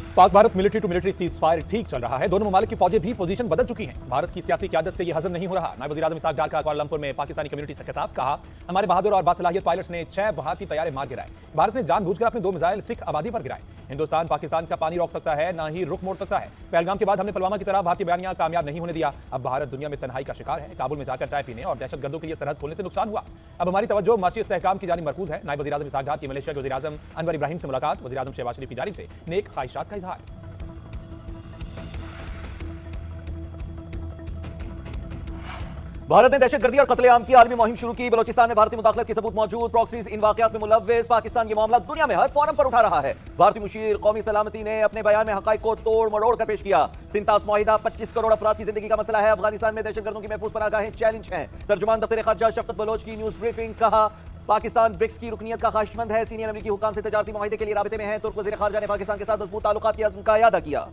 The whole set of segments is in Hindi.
पाक Bharat military to military ceasefire ठीक चल रहा है। दोनों ममालिक की फौजें भी पोजीशन बदल चुकी हैं। भारत की सियासी क़यादत से यह हजम नहीं हो रहा। नायब वज़ीर आज़म इसाक डार का कुआलालंपुर में पाकिस्तानी कम्युनिटी से खिताब, कहा हमारे बहादुर और बासलाहियत पायलट्स ने 6 भारतीय तैयारे मार गिराए। भारत ने जानबूझकर अपने 2 मिसाइल सिख आबादी पर गिराए। हिंदुस्तान पाकिस्तान का पानी रोक सकता है, ना ही रुख मोड़ सकता है। पहलगाम के बाद हमने पुलवामा की तरह भारतीय बयानिया कामयाब नहीं होने दिया। अब भारत दुनिया में तन्हाई का शिकार है। काबुल में जाकर चाय पीने और दहशतगर्दों के लिए सरहद खोलने से नुकसान हुआ। अब हमारी तवज्जो माशी इस्तेहकाम की जानिब मरकूज है। नायब वज़ीर आज़म इसाक डार की मलेशिया के वज़ीर आज़म अनवर इब्राहिम से मुलाकात, वज़ीर आज़म शहबाज शरीफ की जानिब से नेक ख्वाहिशात का इजहार। भारत ने दहशतगर्दी और कत्लेआम की आलमी मुहिम शुरू की। बलोचिस्तान में भारतीय मुदाखलत के सबूत मौजूद। प्रॉक्सीज इन वाकयात में मुलव्विस। पाकिस्तान ये मामला दुनिया में हर फोरम पर उठा रहा है। भारतीय मुशीर कौमी सलामती ने अपने बयान में हकाइक को तोड़ मरोड़ कर पेश किया। सिंतास मुआहिदा 25 करोड़ अफराद की जिंदगी का मसला है। अफगानिस्तान में दहशतगर्दों की महफूज पनाहगाहें चैलेंज हैं। तर्जुमान दफ्तर खारजा शफकत बलोच की न्यूज ब्रीफिंग, कहा पाकिस्तान ब्रिक्स की रुकनियत का ख्वाहिशमंद है। सीनियर अमरीकी हुकाम से तजारती मुआहिदे के लिए राबिते में है। तुर्क वज़ीर खारजा ने पाकिस्तान के साथ मजबूत ताल्लुकात की अज़्म का इयादा किया।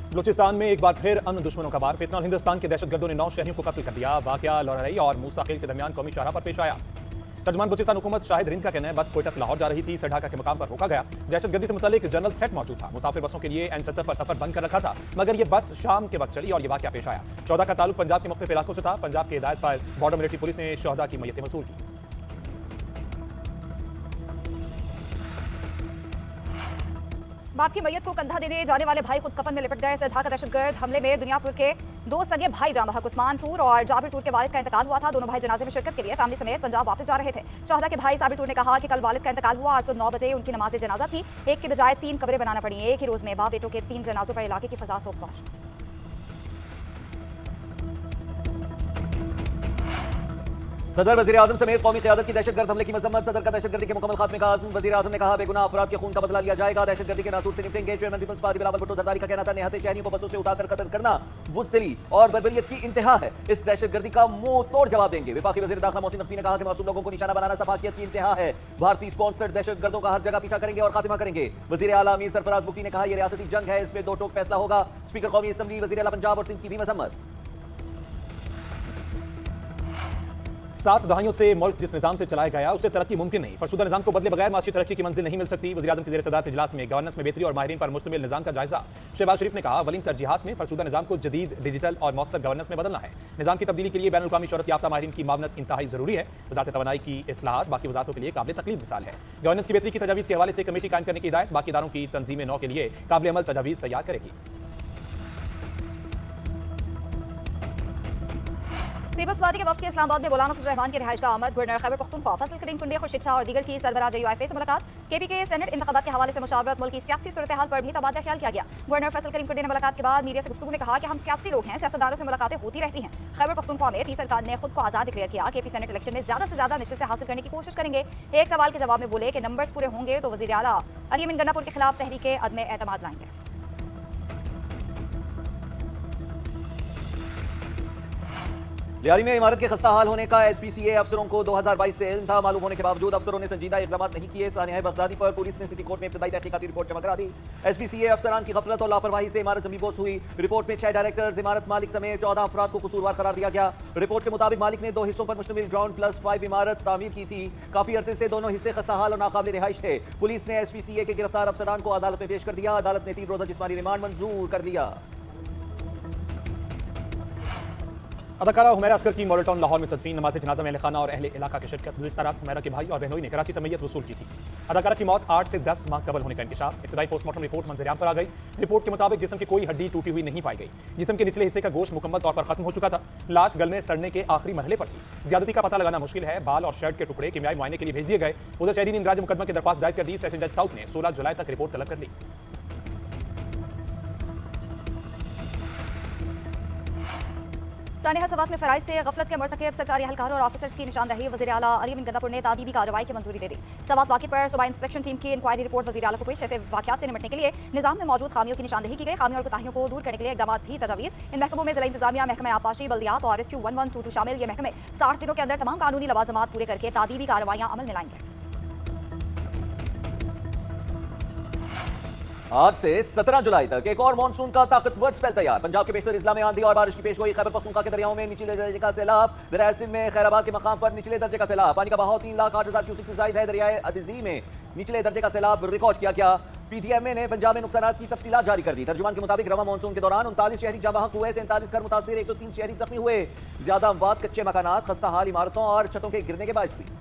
बलूचिस्तान में एक बार फिर अमन दुश्मनों का वार। फितना। हिंदुस्तान के दहशतगर्दों ने 9 शहरियों को कत्ल कर दिया। वाकया लौरई और मूसा खेल के दरमियान कौमी शाहराह पर पेश आया। तर्जुमान बलूचिस्तान हुकूमत शाहिद रिंद का कहना है बस कोयटा से लाहौर जा रही थी, ढाका के मकाम पर रोका गया। दहशतगर्दी से मुतालिक जनरल थ्रेट मौजूद था। मुसाफिर बसों के लिए N70 पर सफर बंद कर रखा था, मगर यह बस शाम के वक्त चली और यह वाकया पेश आया। 14 का ताल्लुक पंजाब के मुख्तलिफ इलाकों से था। पंजाब की हिदायत पर बॉर्डर मिलिट्री पुलिस ने शहदा की मैयतें वसूल की। बाप की मैयत को कंधा देने जाने वाले भाई खुद कफन में लिपट गए। ढाका दहशतगर्द हमले में दुनियापुर के 2 सगे भाई जाम बहक उस्मान टूर और जाबिर टूर के वालिद का इंतकाल हुआ था। दोनों भाई जनाजे में शिरकत के लिए फैमिली समेत पंजाब वापस जा रहे थे। शहदा के भाई साबिर टूर ने कहा कि कल वालिद का इंतकाल हुआ। आज सुबह 9 बजे उनकी नमाज जनाजा थी। एक की बजाय 3 कब्रें बनाना पड़ी। एक ही रोज में बाप बेटों के 3 जनाजों पर इलाके की फजा सोगवार। सदर वज़ीर आज़म समेत कौमी क़यादत की दहशतगर्द हमले की मजम्मत। सदर का दहशतगर्दी के मुकम्मल खात्मे का आज़म। वज़ीर आज़म ने कहा बेगुनाह अफराद के खून का बदला लिया जाएगा। दहशतगर्दी के नासूर से निपटेंगे। चेयरमैन पीपल्स पार्टी बिलावल भुट्टो जरदारी का कहना था निहत्ते शहरियों को बसों से उतारकर कत्ल करना बुज़दिली और बर्बरियत की इंतहा है। इस दहशतगर्दी का मुंह तोड़ जवाब देंगे। वफाकी वज़ीर दाखिला मोहसिन नकवी ने कहा कि मासूम लोगों को निशाना बनाना सफाकियत की इंतहा है। भारतीय स्पॉन्सर्ड दहशतगर्दों का हर जगह पीछा करेंगे और खात्मा करेंगे। वज़ीर आला अमीर सरफराज बुख्ती ने कहा यह रियासती जंग है, इसमें 2 टोक फैसला होगा। स्पीकर कौमी असम्बली वज़ीर आला पंजाब और सिंध की भी मजम्मत। 7 दहाइयों से मुल्क जिस निजाम से चलाया गया उससे तरक्की मुमकिन नहीं। फरशुदा निजाम को बदले बगैर माशी तरक्की की मंजिल नहीं मिल सकती। वज़ीर आज़म की ज़ेर-ए-सदारत इजलास में गवर्नेंस में बेहतरी और माहिरीन पर मुश्तमिल निजाम का जायजा। शहबाज शरीफ ने कहा अवलीन तरजीहात में फरशुदा निजाम को जदीद, डिजिटल और मौसर गवर्नेंस में बदलना है। निजाम की तब्दीली के लिए बैनुल-अक़वामी शोहरत याफ्ता माहिरीन की मावनत इंतहाई जरूरी है। वज़ारत तवानाई की इस्लाहात बाकी वज़ारतों के लिए काबिल तकलीद मिसाल है। गवर्नेंस की बेहतरी की तजावीज़ के हवाले से कमेटी कायम करने की हिदायत। बाकी इदारों की तंजीम नौ के लिए काबिल अमल तजावीज़ तैयार करेगी। पीपल्स पार्टी के वफ्द के इस्लामाबाद में मौलाना फजल रहमान की रिहाइश का आमद। गवर्नर खैबर पख्तूनख्वा फजल करीम टुंडे, खुर्शीद शाह और दीगर की सरबराह JUIF से मुलाकात। KP के सेनेट इंतखाबात के हवाले से मुशावरत। मुल्क की सियासी सूरत हाल पर भी तबादला ख्याल किया गया। गवर्नर फजल करीम टुंडे ने मुलाकात के बाद मीडिया से गुफ्तगू में कहा कि हम सियासी लोग हैं, सियासतदानों से मुलाकातें होती रहती हैं। खैबर पख्तूनख्वा में पी सरकार ने खुद को आज़ाद डिक्लेयर किया। KP सेनेट इलेक्शन में ज़्यादा से ज़्यादा नशिस्तें हासिल करने की कोशिश करेंगे। एक सवाल के जवाब में बोले कि नंबर्स पूरे होंगे तो वज़ीर आला अली अमीन गन्नापुर के खिलाफ तहरीक अदम एतमाद लाएंगे। लियारी में इमारत के खस्ता हाल होने का SPCA अफसरों को 2022 से इल्म था। मालूम होने के बावजूद अफसरों ने संजीदा इकदाम नहीं किए। सानिया बगदादी पर पुलिस ने सिटी कोर्ट में इब्तदाई तहकीकाती रिपोर्ट जमा करा दी। SPCA अफसरान की गफलत और लापरवाही से इमारत जमीबोस हुई। रिपोर्ट में 6 डायरेक्टर्स, इमारत मालिक समेत 14 अफराद को कसूरवार करार दिया गया। रिपोर्ट के मुताबिक मालिक ने 2 हिस्सों पर मुश्तमिल ग्राउंड प्लस 5 इमारत तामीर की थी। काफी अरसे से दोनों हिस्से खस्ता हाल और नाकाबिल रिहाइश थे। पुलिस ने SPCA के गिरफ्तार अफसरान को अदालत में पेश कर दिया। अदालत ने 3 रोजा जिस्मानी रिमांड मंजूर कर दिया। अदाकारा हुमैरा अस्कर की मॉडल टाउन लाहौर में तदफीन। नमाज जनाजा में अहले खाना और अहले इलाका की शिरकत। गुज़िश्ता रात हुमैरा के भाई और बहनोई ने कराची से मैयत वसूल की थी। अदाकारा की मौत 8 से 10 माह कबल होने का इंकशाफ। इब्तदाई पोस्टमार्टम रिपोर्ट मंजरेआम पर आ गई। रिपोर्ट के मुताबिक जिस्म की कोई हड्डी टूटी हुई नहीं पाई गई। जिस्म के निचले हिस्से का गोश्त मुकम्मल तौर पर खत्म हो चुका था। लाश गलने सड़ने के आखिरी मरहले पर थी। ज्यादती का पता लगाना मुश्किल है। बाल और शर्ट के टुकड़े कीमियाई मुआयने के लिए भेज दिए गए। उधर शहरी ने इंदराज मुकदमा की दरख्वास्त दायर कर दी। सेशन जज साउथ ने 16 जुलाई तक रिपोर्ट तलब कर ली। सानिया सवात में फराइज से गफलत के मरतकब सरकारी एहलकारों और ऑफिसर्स की निशानदही। वज़ीर आला अली अमीन गन्नापुर ने तादीबी कार्रवाई की मंजूरी दे दी। सवात वाक़े पर सूबा इंस्पेक्शन टीम की इंक्वायरी रिपोर्ट वज़ीर आला को पेश। ऐसे वाक़यात से निपटने के लिए निज़ाम में मौजूद खामियों की निशानदही की गई। खामियों और कोताहियों को दूर करने के लिए इक़दाम भी तजावीज़। इन महकमों में ज़िला इंतज़ामिया, महकमा आबपाशी, बल्दियात और रेस्क्यू 1122 शामिल। ये महकमे 60 दिनों के अंदर तमाम कानूनी लवाजमात पूरे करके तादीबी कार्रवाइयाँ अमल में लाएंगे। आज से 17 जुलाई तक एक और मॉनसून का ताकतवर स्पेल तैयार। पंजाब के बेशतर इजला में आंधी और बारिश की पेशगोई। खैबर पख्तूनख्वा के दरियाओं में निचले दर्जे का सैलाब। दरियाए सिंध में खैराबाद के मकाम पर निचले दर्जे का सैलाब। पानी का बहाव 3,08,000 क्यूसेक से जायद है। दरियाए अदीज़ी में निचले दर्जे का सैलाब रिकॉर्ड किया गया। पीटीएमए ने पंजाब में नुकसानात की तफसीलात जारी कर दी। तर्जुमान के मुताबिक रवा मॉनसून के दौरान 39 शहरी जाँ बहक हुए, 47 घर मुतासिर, 103 शहरी जख्मी हुए। ज्यादा अमवात, कच्चे मकानात, खस्ता हाल इमारतों और छतों के गिरने के बायस हुई।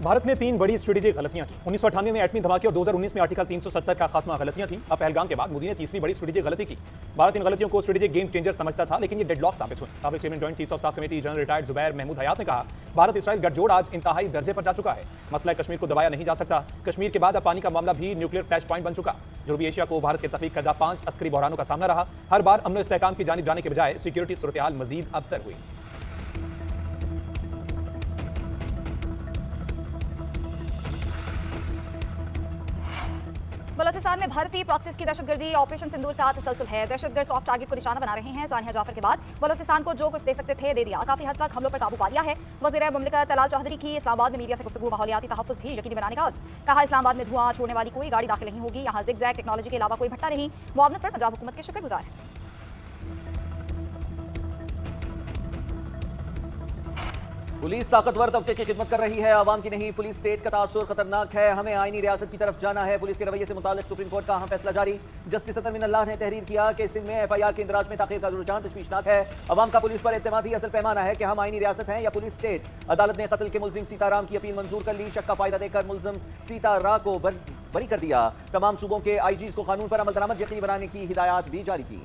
भारत ने 3 बड़ी स्ट्रेटेजिक गलतियां की। 1998 में एटमी धमाके और 2019 में आर्टिकल 370 का खात्मा गलतियां थी। अब पहलगाम के बाद मोदी ने तीसरी बड़ी स्ट्रेटेजिक गलती की। भारत इन गलतियों को स्ट्रेटेजिक गेम चेंजर समझता था, लेकिन ये डेडलॉक साबित हुए। साबिक chairman joint chiefs of staff committee general retired Zubair Mahmood Hayat ने कहा, भारत इसराइल गठजोड़ आज इंतहाई दर्जे पर जा चुका है। मसला कश्मीर को दबाया नहीं जा सकता। कश्मीर के बाद अब पानी का मामला भी न्यूक्लियर फ्लैश पॉइंट बन चुका। जनूबी एशिया को भारत के तफरीक करदा 5 अस्करी बहरानों का सामना रहा। हर बार अमन इस्तेहकाम की जानिब जाने के बजाय सिक्योरिटी सूरत-ए-हाल मजीद अबतर हुई। बलोचिस्तान में भारतीय प्रॉक्सीज की दहशतगर्दी ऑपरेशन सिंदूर का तसलसल है। दहशतगर्द सॉफ्ट टारगेट को निशाना बना रहे हैं। सानिया जाफर के बाद बलोचिस्तान को जो कुछ दे सकते थे दे दिया। काफी हद तक हमलों पर काबू पा लिया है। वज़ीर मुमलिकत तलाल चौधरी की इस्लामाबाद में मीडिया से गुफ्तगू माहौलियाती तहफ़्फ़ुज़ भी यकीनी बनाने का अज़्म। कहा, इस्लामाबाद में धुआं छोड़ने वाली कोई गाड़ी दाखिल नहीं होगी। यहाँ ज़िगज़ैग टेक्नोलॉजी के अलावा कोई भट्टा नहीं। मुआवनत पर पंजाब हुकूमत के शुक्रगुजार है। पुलिस ताकतवर तबके की खिदमत कर रही है, आवाम की नहीं। पुलिस स्टेट का तासुर खतरनाक है। हमें आईनी रियासत की तरफ जाना है। पुलिस के रवैये से मुतालिक सुप्रीम कोर्ट का अहम फैसला जारी। जस्टिस सतर मिनल्लाह ने तहरीर किया कि सिंध में FIR के इंदराज में ताख़ीर का रुझान तशवीशनाक है। अवाम का पुलिस पर एतमाद ही असल पैमाना है कि हम आईनी रियासत हैं या पुलिस स्टेट। अदालत ने कत्ल के मुलजिम सीताराम की अपील मंजूर कर ली। शक का फायदा देकर मुलजिम सीतारा को बरी कर दिया। तमाम सूबों के IGs को कानून पर अमल दरामद यकीनी बनाने की हिदायत भी जारी की।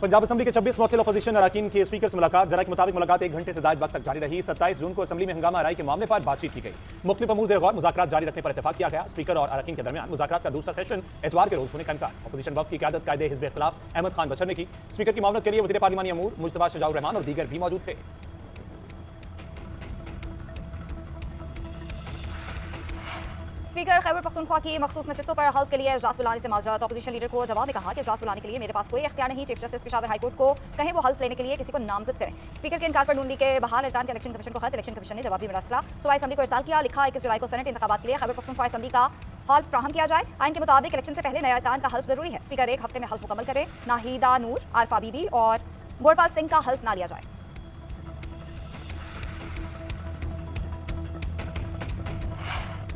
पंजाब असम्बली के 26 मौके अपोजिशन अरकान के स्पीकर से मुलाकात। जरा के मुताबिक मुलाकात 1 घंटे से ज्यादा वक्त तक जारी रही। 27 जून को असम्बली में हंगामा आराई के मामले पर बातचीत की गई। मुख्तलिफ अमूर गौर मुज़ाकरात जारी रखने पर इत्तेफाक किया गया। स्पीकर और अरकान के दरमियान मुज़ाकरात का दूसरा सेशन एतवार के रोज होने का इनकार। अपोजिशन वक्त की क़यादत कायदे हिज़्ब इख्तिलाफ अहमद खान बशर ने की। स्पीकर की मामलत के लिए वज़ीर पार्लिमानी अमूर मुज्तबा शजाउर रहमान और दीगर भी मौजूद थे। स्पीकर खैबर पख्तूनख्वा की मखसूस नशिस्तों पर हल्फ के लिए इजलास बुलाने से माजरत। अपोजिशन लीडर को जवाब में कहा कि इजलास बुलाने के लिए मेरे पास कोई इख्तियार नहीं। चीफ जस्टिस पेशावर हाईकोर्ट को कहें वो हल्फ लेने के लिए किसी को नामजद करें। स्पीकर के इनकार पर नून लीग के बहाल अरकान के इलेक्शन कमीशन को खत। इलेक्शन कमीशन ने जवाबी मरसला सूबाई असम्बली को इरसाल किया। लिखा, 21 जुलाई को सेनेट इंतखाबात के लिए खैबर पख्तूनख्वा असम्बली का हल्फ फ्राहम किया जाए। आइन के मुताबिक इलेक्शन से पहले नए अरकान का हल्फ जरूरी है। स्पीकर 1 हफ्ते में हल्फ मुकम्मल करें। नाहिदा नूर, आरफा बीबी और गोरपाल सिंह का हल्फ ना लिया जाए।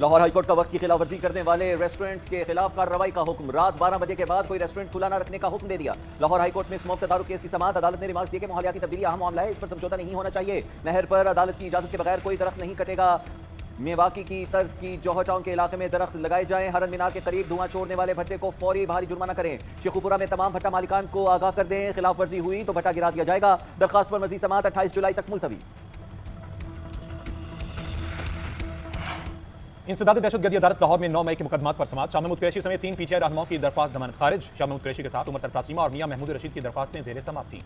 लाहौर हाईकोर्ट का वक्त की खिलाफवर्जी करने वाले रेस्टोरेंट्स के खिलाफ कार्रवाई का हुक्म। रात 12 बजे के बाद कोई रेस्टोरेंट खुला न रखने का हुक्म दे दिया। लाहौर हाईकोर्ट में स्मोक तदारुक केस की समाअत। अदालत ने रिमार्क्स दिए कि माहौलियाती तब्दीली अहम मामला है, इस पर समझौता नहीं होना चाहिए। नहर पर अदालत की इजाजत के बगैर कोई दरख्त नहीं कटेगा। मेवाकी की तर्ज की जौहर टाउन के इलाके में दरख्त लगाए जाएं। हरन मीनार के करीब धुआं छोड़ने वाले भट्टे को फौरी भारी जुर्माना करें। शेखुपुरा में तमाम भट्टा मालिकान को आगाह कर दें। खिलाफ वर्जी हुई तो भट्टा गिरा दिया जाएगा। दरखास्त पर मजीद समाअत 28 जुलाई तक मुलतवी। इंसदाद दहशतगर्दी अदालत लाहौर में 9 मई के मुकदमात पर समाअत। शाह महमूद कुरैशी समेत 3 PTI रहनुमाओं की दरख्वास्त जमानत खारिज। शाह महमूद कुरैशी के साथ उमर सरफराज चीमा और मियां महमूद रशीद की दरख्वास्तें ज़ेरे समाअत थी।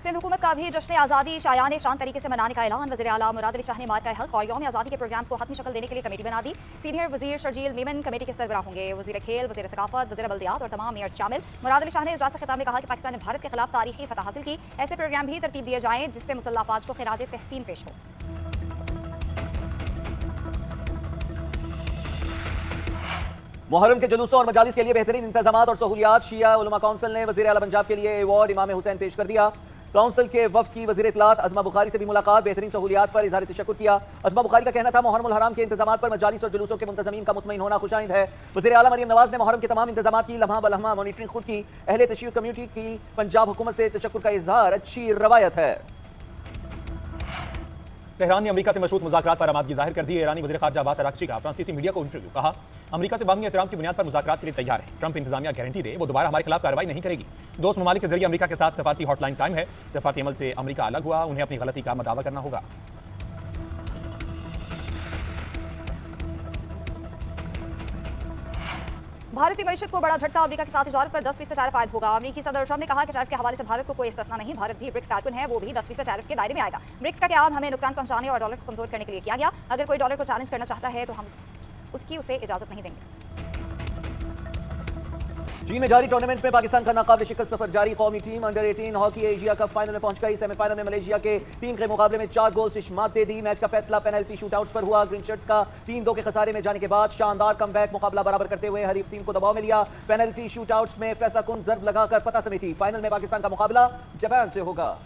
सिंध हुकूमत का भी जश्न आज़ादी शायान शान तरीके से मनाने का ऐलान। वज़ीर आला मुराद अली शाह ने मार्का हक और यौम आज़ादी के प्रोग्राम्स को हतमी शक्ल देने के लिए कमेटी बना दी। सीनियर वज़ीर शर्जील मेमन कमेटी के सरबराह होंगे। वज़ीर खेल, वज़ीर सकाफत, वज़ीर बल्दियात और तमाम मेयर्स शामिल। मुराद अली शाह ने इजलास से खिताब में कहा कि पाकिस्तान ने भारत के खिलाफ तारीखी फतह हासिल की। ऐसे प्रोग्राम भी तरतीब दिए जाएं जिससे मुसल्लह अफवाज को खिराज तहसीन पेश हो। मुहर्रम के जुलूसों और मजालिस के लिए बेहतरीन इंतजामात और सहूलियात। शिया उलमा काउंसिल ने वज़ीर आला पंजाब के लिए अवार्ड इमाम हुसैन पेश कर दिया। काउंसिल के वफ्द की वज़ीर इत्तलात अज़मा बुखारी से भी मुलाकात। बेहतरीन सहूलियात पर इज़हार तशक्कुर किया। अज़मा बुखारी का कहना था, मुहर्रमुल हराम के इंतजामात पर मजालिस और जुलूसों के मुंतज़मीन का मुतमईन होना खुशाइंद है। वज़ीर आला मरियम नवाज ने मुहर्रम के तमाम इंतजामात की लम्हा बलम्हा मॉनिटरिंग खुद की। अहले तशय्युअ कम्युनिटी की पंजाब हुकूमत से तशक्कुर का इज़हार अच्छी रवायत है। तेहरान ने अमेरिका से मशरूत मुज़ाकरात पर आमादगी जाहिर कर दी है। ईरानी वज़ीर ख़ारजा अब्बास अराग़ची का फ्रांसीसी मीडिया को इंटरव्यू। कहा, अमेरिका से बाहमी एहतराम की बुनियाद पर मुज़ाकरात के लिए तैयार है। ट्रंप इंतजामिया गारंटी दे वो दोबारा हमारे खिलाफ कार्रवाई नहीं करेगी। दोस्त ममालिक के जरिए अमेरिका के साथ सफारती हॉटलाइन कायम है। सफारती अमल से अमेरिका अलग हुआ, उन्हें अपनी गलती का मदावा करना होगा। भारतीय मईशत को बड़ा झटका। अमेरिका के साथ तिजारत पर 10% टैरिफ आयद होगा। अमेरिकी सदर ट्रंप ने कहा कि टैरिफ के हवाले से भारत को कोई इस्तिस्ना नहीं। भारत भी ब्रिक्स कारकुन है, वो भी 10% टैरिफ के दायरे में आएगा। ब्रिक्स का क़याम हमें नुकसान पहुंचाने और डॉलर को कमजोर करने के लिए किया गया। अगर कोई डॉलर को चैलेंज करना चाहता है तो हम उसे इजाजत नहीं देंगे। चीन में जारी टूर्नामेंट में पाकिस्तान का नाकाबिल शिकस्त सफर जारी। कौमी team under 18 hockey Asia cup final में पहुंच गई। सेमीफाइनल में मलेशिया के टीम के मुकाबले में 4 गोल से मात दे दी। मैच का फैसला पेनल्टी शूटआउट्स पर हुआ। ग्रीन शर्ट्स का 3-2 के खसारे में जाने के बाद शानदार कमबैक मुकाबला बराबर करते हुए हरीफ टीम को दबाव में लिया। पेनल्टी शूटआउट्स में फैसला कुन जर्ब लगाकर फतह समेटी। फाइनल में पाकिस्तान का मुकाबला जापान से होगा।